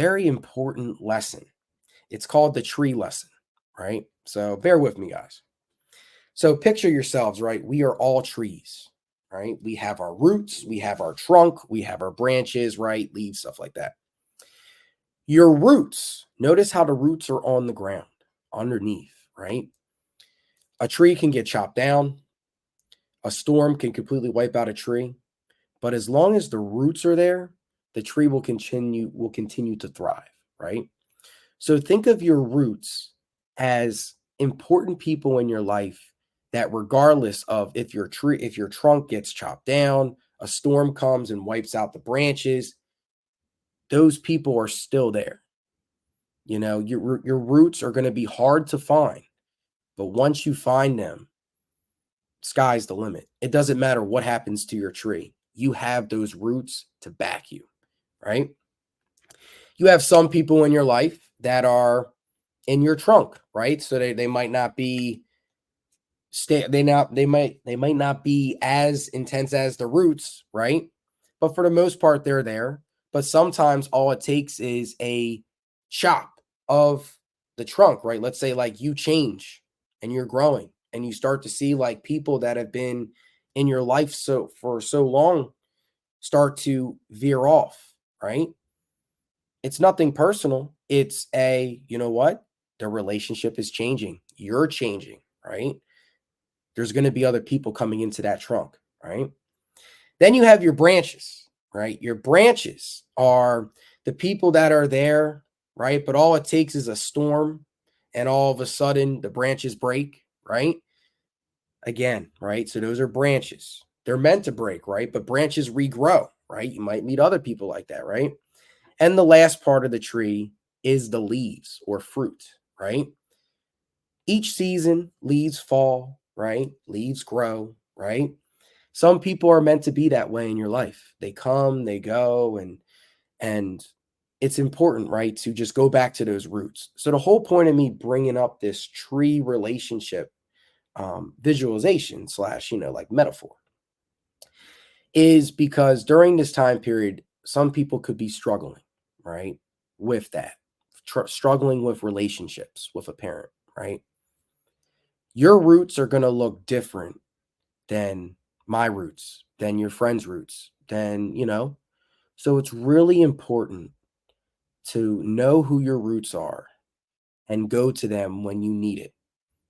very important lesson. It's called the tree lesson, right? So bear with me, guys. So picture yourselves, right? We are all trees, right? We have our roots, we have our trunk, we have our branches, right? Leaves, stuff like that. Your roots, notice how the roots are on the ground underneath, right? A tree can get chopped down, a storm can completely wipe out a tree, but as long as the roots are there, the tree will continue to thrive, right? So think of your roots as important people in your life that regardless of if your trunk gets chopped down, a storm comes and wipes out the branches, those people are still there. You know, your roots are going to be hard to find, but once you find them, sky's the limit. It doesn't matter what happens to your tree. You have those roots to back you, right? You have some people in your life that are in your trunk, right? So they might not be they might not be as intense as the roots, right? But for the most part, they're there. But sometimes all it takes is a chop of the trunk, right? Let's say like you change and you're growing and you start to see like people that have been in your life for so long start to veer off, right? It's nothing personal. It's you know what? The relationship is changing. You're changing, right? There's going to be other people coming into that trunk, right? Then you have your branches, right? Your branches are the people that are there, right? But all it takes is a storm and all of a sudden the branches break, right? Again, right? So those are branches. They're meant to break, right? But branches regrow, right? You might meet other people like that, right? And the last part of the tree is the leaves or fruit, right? Each season, leaves fall, right? Leaves grow, right? Some people are meant to be that way in your life. They come, they go, and it's important, right, to just go back to those roots. So the whole point of me bringing up this tree relationship visualization slash, like metaphor is because during this time period, some people could be struggling, right, with that, struggling with relationships with a parent, right? Your roots are going to look different than my roots, than your friend's roots, than. So it's really important to know who your roots are and go to them when you need it.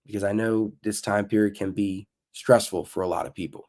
Because I know this time period can be stressful for a lot of people.